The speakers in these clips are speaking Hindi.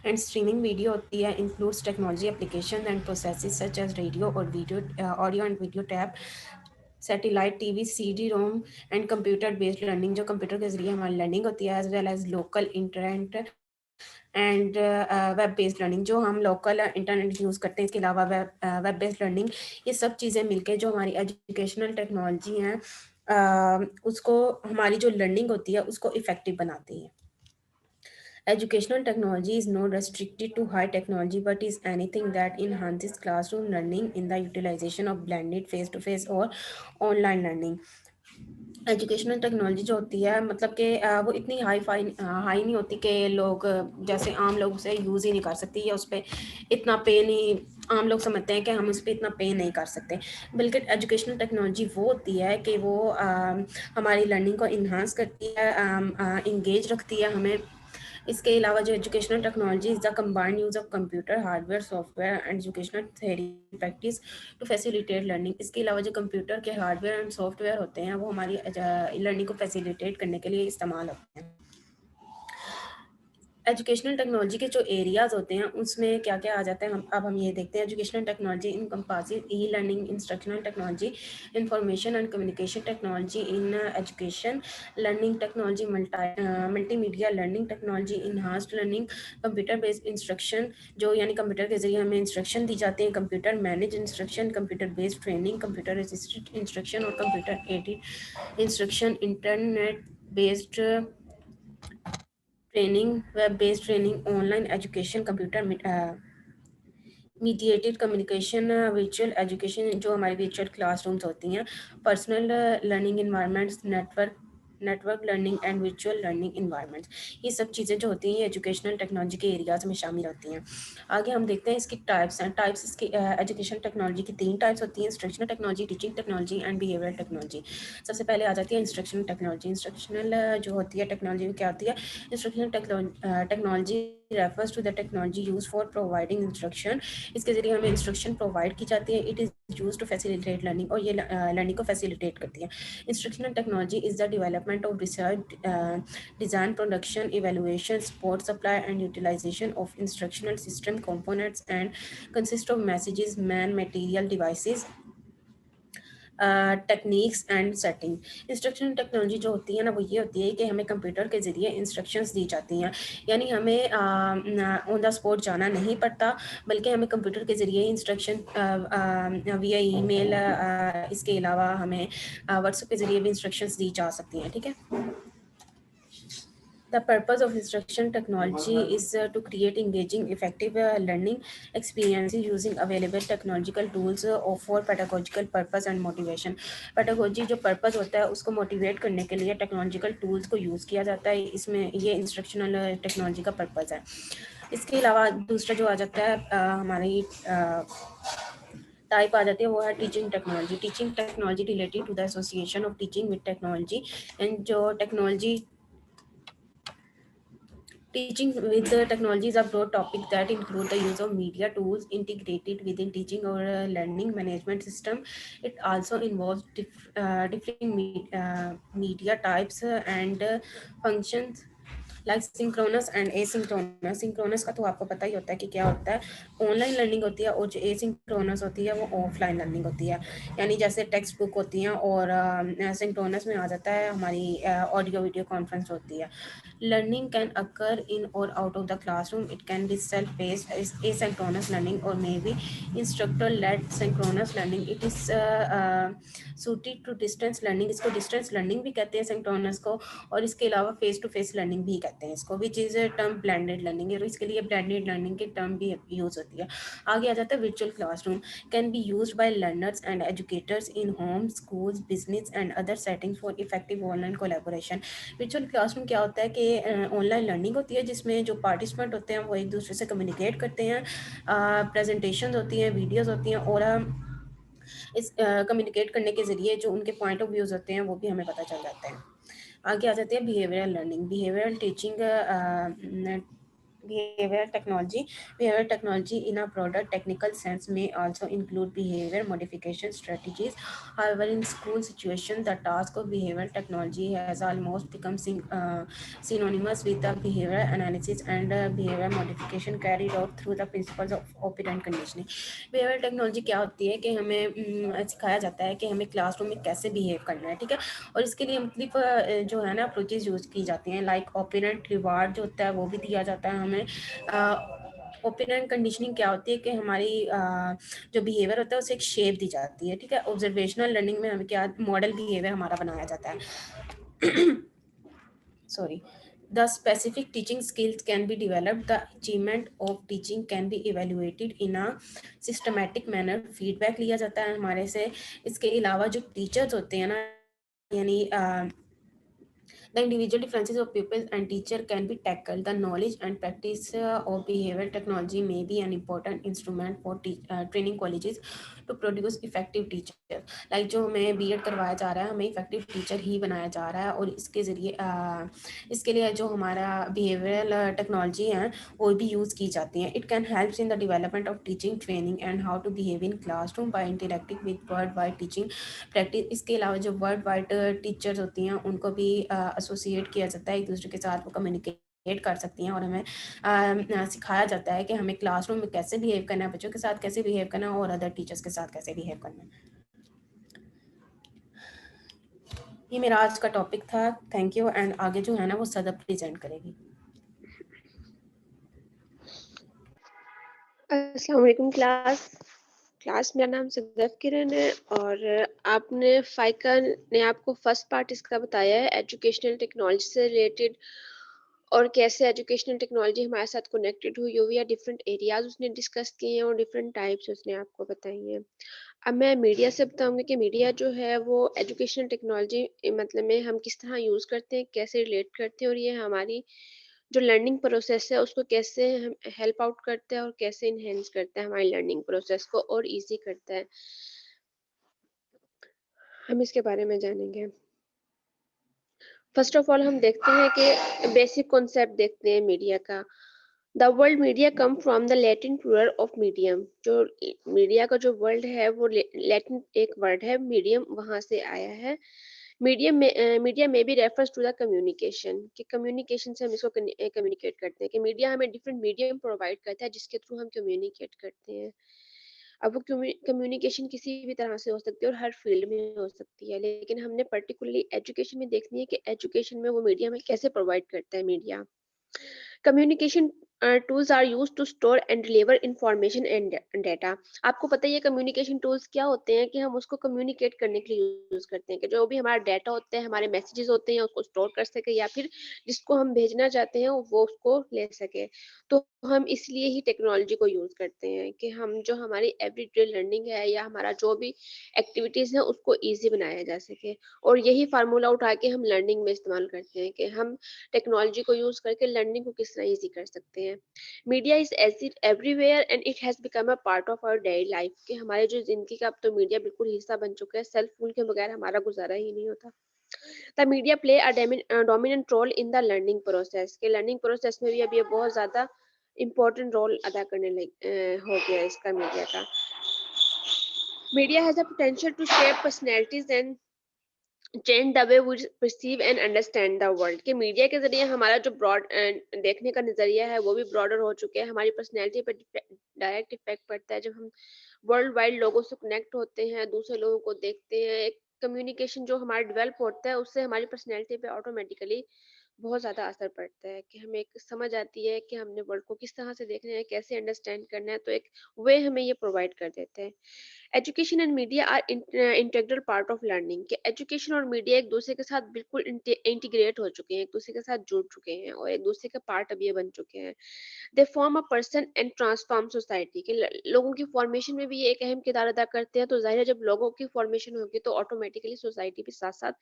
एंड स्ट्रीमिंग वीडियो होती है includes technology application and processes such as radio और video audio and video tab satellite TV CD ROM and computer based learning जो कंप्यूटर के जरिए हमारी लर्निंग होती है as well as local internet and web based learning जो हम लोकल इंटरनेट यूज़ करते हैं। इसके अलावा वेब बेस्ड लर्निंग ये सब चीज़ें मिलके जो हमारी एजुकेशनल टेक्नोलॉजी हैं उसको हमारी जो लर्निंग होती है उसको इफ़ेक्टिव बनाती है। Educational technology is not restricted to high technology but is anything that enhances classroom learning in the utilization of blended face-to-face or online learning. Educational technology जो होती है मतलब कि वो इतनी हाई नहीं होती कि लोग जैसे आम लोग उसे यूज़ ही नहीं कर सकती या उस पर इतना पे नहीं आम लोग समझते हैं कि हम उस पर इतना पे नहीं कर सकते। बल्कि एजुकेशनल टेक्नोलॉजी वो होती है कि वो हमारी लर्निंग को इन्हांस करती है, इंगेज रखती है हमें। इसके अलावा जो educational technology is the combined use of computer hardware software and educational theory practice to facilitate learning. इसके अलावा जो कंप्यूटर के हार्डवेयर एंड सॉफ्टवेयर होते हैं वो हमारी लर्निंग को फैसिलिटेट करने के लिए इस्तेमाल होते हैं। एजुकेशनल टेक्नोलॉजी के जो एरियाज होते हैं उसमें क्या क्या आ जाता है हम ये देखते हैं। Educational technology encompasses e learning instructional technology information and communication technology in education learning technology multimedia learning technology enhanced learning computer based instruction जो यानी कंप्यूटर के जरिए हमें इंस्ट्रक्शन दी जाती हैं। Computer manage instruction computer based training computer assisted instruction और computer aided instruction internet based training web based training online education computer mediated communication virtual education जो हमारी वर्चुअल क्लासरूम्स होती हैं। Personal learning environments network learning and virtual learning environments ये सब चीज़ें जो होती हैं ये एजुकेशनल टेक्नोलॉजी के एरियाज में शामिल होती हैं। आगे हम देखते हैं इसकी टाइप्स हैं। टाइप्स इसकी एजुकेशन टेक्नोलॉजी की 3 टाइप्स होती हैं। Instructional technology teaching technology and behavioural technology. सबसे पहले आ जाती है इंस्ट्रक्शनल टेक्नोलॉजी। इंस्ट्रक्शनल जो होती है टेक्नोलॉजी क्या होती है। Instructional technology refers to the technology use for providing instruction. इसके जरिए हमें इंस्ट्रक्शन प्रोवाइड की जाती है। It is use to facilitate learning और ये लर्निंग को फैसिलिटेट करती है। Instructional technology is the development of research design production evaluation support supply and utilisation of instructional system components and consist of messages man material devices techniques and setting. Instruction technology जो होती है ना वो ये होती है कि हमें कंप्यूटर के ज़रिए इंस्ट्रक्शंस दी जाती हैं। यानी हमें ऑन द स्पॉट जाना नहीं पड़ता बल्कि हमें कंप्यूटर के ज़रिए इंस्ट्रक्शन विया ईमेल इसके अलावा हमें व्हाट्सएप के ज़रिए भी इंस्ट्रक्शंस दी जा सकती हैं। ठीक है। The purpose of instruction technology is to create engaging, effective learning experiences using available technological tools for pedagogical purpose and motivation. Pedagogy जो purpose होता है उसको motivate करने के लिए technological tools को use किया जाता है। इसमें ये instructional technology का purpose है। इसके अलावा दूसरा जो आ जाता है हमारी टाइप आ जाती है वो है teaching technology. Teaching technology related to the association of teaching with technology and जो technology Teaching with technology is a broad topic that include the use of media tools integrated within teaching or learning management system. It also involves different media types and functions like synchronous and asynchronous. Synchronous का तो आपको पता ही होता है कि क्या होता है। ऑनलाइन लर्निंग होती है और जो एसिंक्रोनस होती है वो ऑफलाइन लर्निंग होती है। यानी जैसे टेक्स्ट बुक होती हैं और सिंक्रोनस में आ जाता है हमारी ऑडियो वीडियो कॉन्फ्रेंस होती है। Learning can occur in or out of the classroom. It can be self-paced, asynchronous learning, or maybe instructor-led synchronous learning. It is suited to distance learning. इसको distance learning भी कहते हैं synchronous को, और इसके अलावा face to face learning भी कहते हैं इसको, which is a term blended learning है। और इसके लिए blended learning की term भी यूज होती है। आगे आ जाता है virtual classroom can be used by learners and educators in home, schools, business and other settings for effective online collaboration. virtual classroom क्या होता है कि ऑनलाइन लर्निंग होती है जिसमें जो पार्टिसिपेंट होते हैं वो एक दूसरे से कम्युनिकेट करते हैं। प्रेजेंटेशन होती हैं, वीडियोज़ होती हैं और इस कम्युनिकेट करने के ज़रिए जो उनके पॉइंट ऑफ व्यूज़ होते हैं वो भी हमें पता चल जाता है। आगे आ जाते हैं behavioural learning. Behavioural teaching behavioral technology. Behavioral technology, in a broader technical sense, may also include behavior modification strategies. However, in school situations, the task of behavioral technology has almost become synonymous with the behavioral analysis and behavior modification carried out through the principles of operant conditioning. behavioral technology क्या होती है कि हमें सिखाया जाता है कि हमें क्लासरूम में कैसे बिहेव करना है, ठीक है। और इसके लिए मतलब जो है ना अप्रोचेज यूज़ की जाती हैं, लाइक ओपेरेंट रिवार्ड जो होता है वो भी दिया जाता है हमें। ओपेरेंट कंडीशनिंग क्या होती है कि हमारी जो बिहेवियर होता है उसे एक शेप दी जाती है, ठीक है। ऑब्जर्वेशनल लर्निंग में हमें क्या मॉडल बिहेवियर हमारा बनाया जाता है। Sorry. The specific teaching skills can be developed. The achievement of teaching can be evaluated in a systematic manner. Feedback लिया जाता है हमारे से। इसके अलावा जो टीचर्स होते हैं ना, यानी the individual differences of pupils and teacher can be tackled. The knowledge and practice of behavioral technology may be an important instrument for training colleges to produce effective teachers. Like जो हमें बीएड करवाया जा रहा है, हमें इफेक्टिव टीचर ही बनाया जा रहा है। और इसके ज़रिए इसके लिए जो हमारा बिहेवियरल टेक्नोलॉजी है वो भी यूज़ की जाती हैं। It can help in the development of teaching training and how to behave in classroom by interacting with world wide teaching practice. इसके अलावा जो वर्ल्ड वाइड टीचर्स होती हैं उनको भी एसोसिएट किया जाता है, एक दूसरे के साथ वो कम्युनिकेट कर सकती हैं। और हमें सिखाया जाता है कि हमें क्लासरूम में कैसे बिहेव करना है, बच्चों के साथ कैसे बिहेव करना है और अदर टीचर्स के साथ कैसे बिहेव करना है। ये मेरा आज का टॉपिक था। Thank you. एंड आगे जो है ना वो सदब प्रेजेंट करेगी। अस्सलाम वालेकुम क्लास मेरा नाम सदफ किरण है और आपने फाइका ने आपको फर्स्ट पार्ट इसका बताया है एजुकेशनल टेक्नोलॉजी से रिलेटेड और कैसे एजुकेशनल टेक्नोलॉजी हमारे साथ कनेक्टेड हुई हुई है। डिफरेंट एरियाज उसने डिस्कस किए हैं और डिफरेंट टाइप्स उसने आपको बताई हैं। अब मैं मीडिया से बताऊंगी कि मीडिया जो है वो एजुकेशनल टेक्नोलॉजी मतलब में हम किस तरह यूज़ करते हैं, कैसे रिलेट करते हैं और ये हमारी जो लर्निंग प्रोसेस है उसको कैसे हम हेल्प आउट करता है और कैसे इनहेंस करता है हमारी लर्निंग प्रोसेस को और इजी करता है, हम इसके बारे में जानेंगे। फर्स्ट ऑफ ऑल हम देखते हैं कि बेसिक कॉन्सेप्ट देखते हैं मीडिया का। The world media come from the Latin plural of medium. जो मीडिया का जो वर्ल्ड है वो लैटिन एक वर्ड है, मीडियम वहां से आया है। मीडिया में भी रेफर्स टू द कम्युनिकेशन, कि कम्युनिकेशन से हम इसको कम्युनिकेट करते हैं, कि मीडिया हमें डिफरेंट मीडियम प्रोवाइड करता है जिसके थ्रू हम कम्युनिकेट करते हैं। अब वो कम्युनिकेशन किसी भी तरह से हो सकती है और हर फील्ड में हो सकती है, लेकिन हमने पर्टिकुलरली एजुकेशन में देखनी है कि एजुकेशन में वो मीडिया में कैसे प्रोवाइड करता है media. Communication tools are use to store and deliver information and data. आपको पता ही है कम्युनिकेशन टूल्स क्या होते हैं, कि हम उसको कम्युनिकेट करने के लिए यूज करते हैं, कि जो भी हमारा डेटा होते हैं, हमारे मैसेजेस होते हैं, उसको स्टोर कर सके या फिर जिसको हम भेजना चाहते हैं वो उसको ले सके। तो हम इसलिए ही टेक्नोलॉजी को यूज करते हैं कि हम जो हमारी एवरीडे लर्निंग है या हमारा जो भी एक्टिविटीज है उसको ईजी बनाया जा सके। और यही फार्मूला उठा के हम लर्निंग में इस्तेमाल करते हैं कि हम टेक्नोलॉजी को यूज करके लर्निंग को किस तरह इजी कर सकते हैं। Media is everywhere and it has become a part of our daily life, कि हमारे जो जिंदगी का अब तो मीडिया बिल्कुल हिस्सा बन चुका है। सेल फोन के बगैर हमारा गुजारा ही नहीं होता। The media play a dominant role in the learning process, के लर्निंग प्रोसेस में भी अब ये बहुत ज्यादा इम्पोर्टेंट रोल अदा करने लग हो गया है इसका मीडिया का। Media has a potential to shape personalities and change the way we perceive and understand the world, के मीडिया के जरिए हमारा जो ब्रॉड देखने का नजरिया है वो भी ब्रॉडर हो चुके हैं। हमारी पर्सनैलिटी पर डायरेक्ट इफेक्ट पड़ता है। जब हम वर्ल्ड वाइड लोगों से कनेक्ट होते हैं, दूसरे लोगों को देखते हैं, एक कम्युनिकेशन जो हमारा डेवलप होता है, उससे हमारी पर्सनैलिटी पे ऑटोमेटिकली बहुत ज़्यादा असर पड़ता है, कि हमें एक समझ आती है कि हमने वर्ल्ड को किस तरह से देखना है, कैसे अंडरस्टैंड करना है। तो एक वे हमें ये प्रोवाइड कर देते हैं। Education and media are integral part of learning, के एजुकेशन और मीडिया एक दूसरे के साथ बिल्कुल इंटीग्रेट हो चुके हैं, एक दूसरे के साथ जुड़ चुके हैं और एक दूसरे के पार्ट अब ये बन चुके हैं। They form a person and transform society, के लोगों की फॉर्मेशन में भी ये एक अहम किरदार अदा करते हैं। तो जाहिर है जब लोगों की फॉर्मेशन होगी तो ऑटोमेटिकली सोसाइटी भी साथ साथ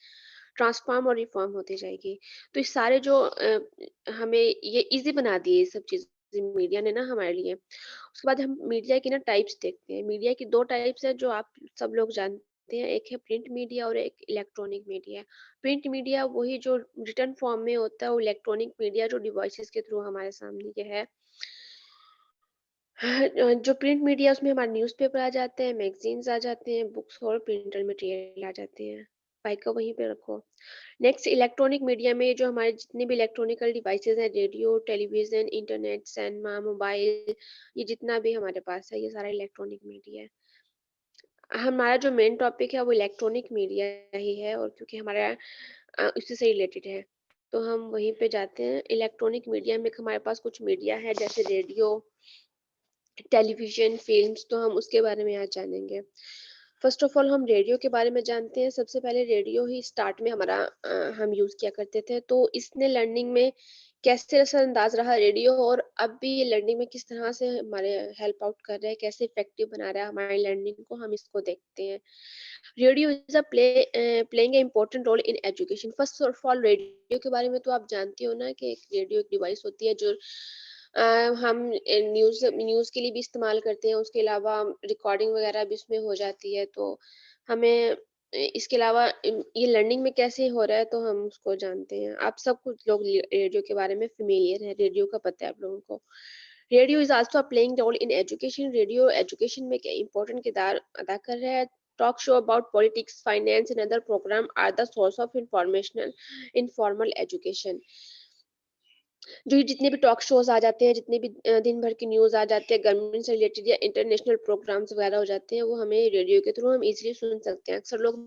ट्रांसफॉर्म और रिफॉर्म होती जाएगी। तो इस सारे जो हमें ये इजी बना दिए ये सब चीजें मीडिया ने ना हमारे लिए। उसके बाद हम मीडिया की ना टाइप्स देखते हैं। मीडिया की दो टाइप्स है जो आप सब लोग जानते हैं, एक है प्रिंट मीडिया और एक इलेक्ट्रॉनिक मीडिया। प्रिंट मीडिया वही जो रिटर्न फॉर्म में होता है, वो इलेक्ट्रॉनिक मीडिया जो डिवाइसेस के थ्रू हमारे सामने ये है। जो प्रिंट मीडिया उसमें हमारे न्यूज़पेपर आ जाते हैं, मैगज़ीन्स आ जाते हैं, बुक्स और प्रिंटर मटेरियल आ जाते हैं। बाइक को वहीं पे रखो। नेक्स्ट इलेक्ट्रॉनिक मीडिया में जो हमारे जितने भी इलेक्ट्रॉनिकल डिवाइसेज़ हैं, radio, television, internet, cinema, mobile, ये जितना भी हमारे पास है, ये सारा इलेक्ट्रॉनिक मीडिया है। हमारा जो मेन टॉपिक है वो इलेक्ट्रॉनिक मीडिया ही है, और क्योंकि हमारा उसी से रिलेटेड है, तो हम वहीं पे जाते हैं। इलेक्ट्रॉनिक मीडिया में हमारे पास कुछ मीडिया है जैसे रेडियो, टेलीविज़न, फ़िल्म्स, तो हम उसके बारे में आज जानेंगे। फ़र्स्ट ऑफ़ ऑल हम रेडियो के बारे में जानते हैं। सबसे पहले रेडियो ही स्टार्ट में हमारा हम यूज़ किया करते थे, तो इसने लर्निंग में कैसे असरअंदाज़ रहा रेडियो, और अब भी ये लर्निंग में किस तरह से हमारे हेल्प आउट कर रहा है, कैसे इफ़ेक्टिव बना रहा है हमारी लर्निंग को, हम इसको देखते हैं। Radio is playing a important role in education. First of all radio के बारे में तो आप जानते हो ना कि एक रेडियो एक डिवाइस होती है जो हम न्यूज़ के लिए भी इस्तेमाल करते हैं, उसके अलावा रिकॉर्डिंग वगैरह भी उसमें हो जाती है, तो हमें इसके अलावा ये लर्निंग में कैसे हो रहा है तो हम उसको जानते हैं। आप सब कुछ लोग रेडियो के बारे में फ़ेमिलियर हैं, रेडियो का पता है आप लोगों को। Radio is also playing role in education. Radio education में क्या इम्पोर्टेंट किरदार अदा कर रहा है। Talk show about politics, finance and other program are the source of informational informal education. जो ये जितने भी टॉक शोज़ आ जाते हैं, जितने भी दिन भर की न्यूज़ आ जाते हैं, गवर्नमेंट से रिलेटेड या इंटरनेशनल प्रोग्राम्स वगैरह हो जाते हैं, वो हमें रेडियो के थ्रू हम ईज़िली सुन सकते हैं। अक्सर लोग